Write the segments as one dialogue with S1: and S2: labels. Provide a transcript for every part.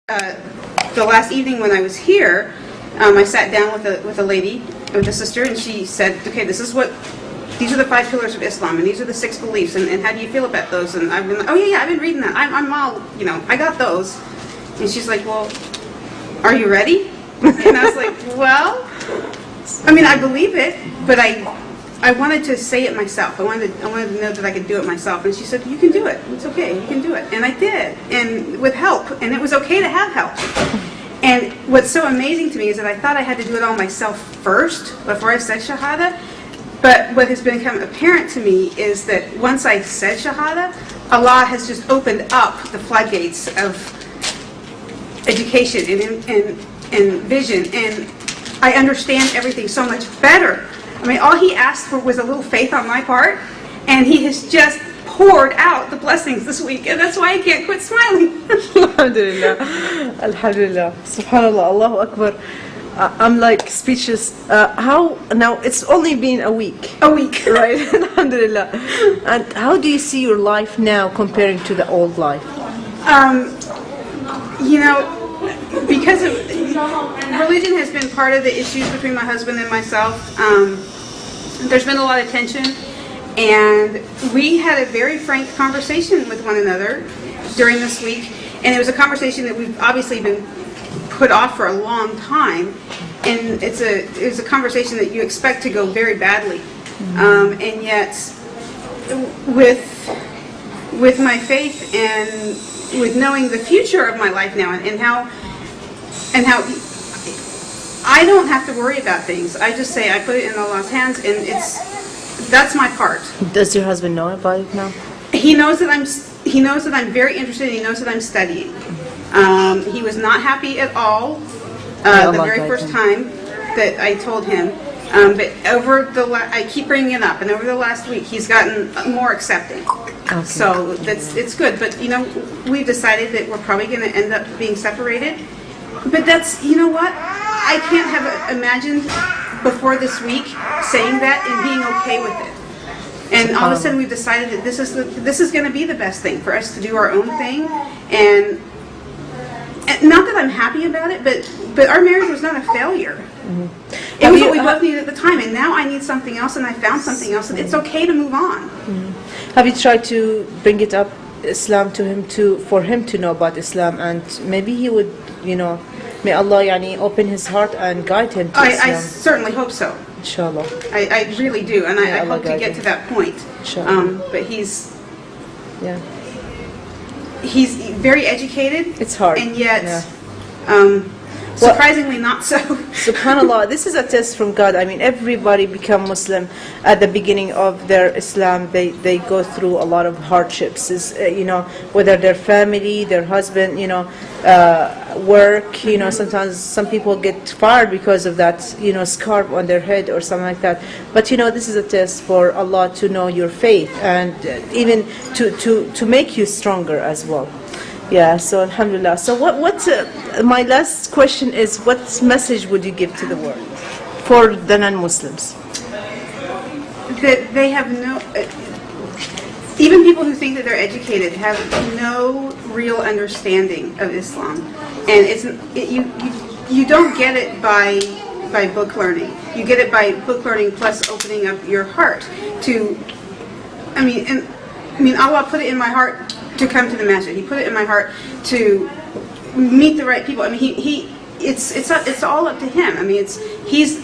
S1: The last evening when I was here, I sat down with a lady, with a sister, and she said, "Okay, these are the 5 pillars of Islam, and these are the 6 beliefs, and how do you feel about those?" And I've been like, "Oh yeah, I've been reading that. I'm all, I got those." And she's like, "Well, are you ready?" And I was like, "Well, I mean, I believe it, but I wanted to say it myself. I wanted to know that I could do it myself." And she said, "You can do it. It's okay. You can do it." And I did, and with help. And it was okay to have help. And what's so amazing to me is that I thought I had to do it all myself first before I said Shahada. But what has become apparent to me is that once I said Shahada, Allah has just opened up the floodgates of education and vision, and I understand everything so much better. I mean, all he asked for was a little faith on my part, and he has just poured out the blessings this week, and that's why I can't quit smiling.
S2: Alhamdulillah. Alhamdulillah. Subhanallah. Allahu Akbar. I'm like speechless. Now it's only been a week.
S1: A week.
S2: Right? Alhamdulillah. And how do you see your life now comparing to the old life?
S1: Because religion has been part of the issues between my husband and myself. There's been a lot of tension, and we had a very frank conversation with one another during this week, and it was a conversation that we've obviously been put off for a long time, and it was a conversation that you expect to go very badly, and yet with my faith and with knowing the future of my life now, and how I don't have to worry about things. I just say I put it in Allah's hands, and that's my part.
S2: Does your husband know about it now?
S1: He knows that I'm very interested, and he knows that I'm studying. He was not happy at all the very first time that I told him. But I keep bringing it up, and over the last week, he's gotten more accepting.
S2: Okay.
S1: So it's good. But we've decided that we're probably going to end up being separated. But that's, what? I can't have imagined before this week saying that and being okay with it. And all of a sudden, we've decided that this is going to be the best thing for us to do our own thing, and not that I'm happy about it, but our marriage was not a failure. Mm-hmm. It was what we both needed at the time, and now I need something else, and I found something else, and it's okay to move on.
S2: Mm-hmm. Have you tried to bring it up, Islam, to him, for him to know about Islam, and maybe he would, may Allah open his heart and guide him to Islam?
S1: I certainly hope so.
S2: Inshallah.
S1: I really do, and I hope to get to that point. But he's very educated.
S2: It's hard.
S1: And yet, surprisingly not so.
S2: Subhanallah, this is a test from God. I mean, everybody become Muslim at the beginning of their Islam. They go through a lot of hardships. Whether their family, their husband, work. Sometimes some people get fired because of that. Scarf on their head or something like that. But this is a test for Allah to know your faith, and even to make you stronger as well. Yeah, so alhamdulillah. So my last question is, what message would you give to the world for the non-Muslims?
S1: That they have even people who think that they're educated have no real understanding of Islam. And you don't get it by book learning. You get it by book learning plus opening up your heart to, Allah put it in my heart to come to the masjid. He put it in my heart to meet the right people. It's all up to him. He's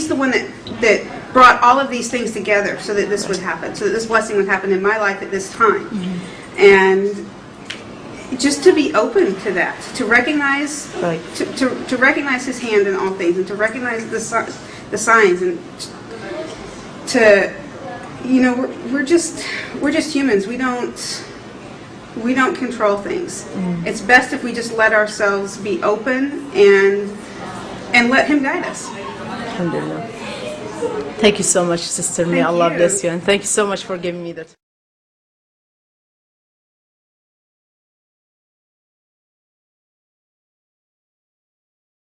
S1: the one that brought all of these things together so that this would happen, so that this blessing would happen in my life at this time. Mm-hmm. And just to be open to that, to recognize, to recognize His hand in all things, and to recognize the signs, and to, we're just humans. We don't control things. Mm. It's best if we just let ourselves be open and let Him guide us.
S2: Alhamdulillah. Thank you so much, sister. May Allah bless you, and thank you so much for giving me that.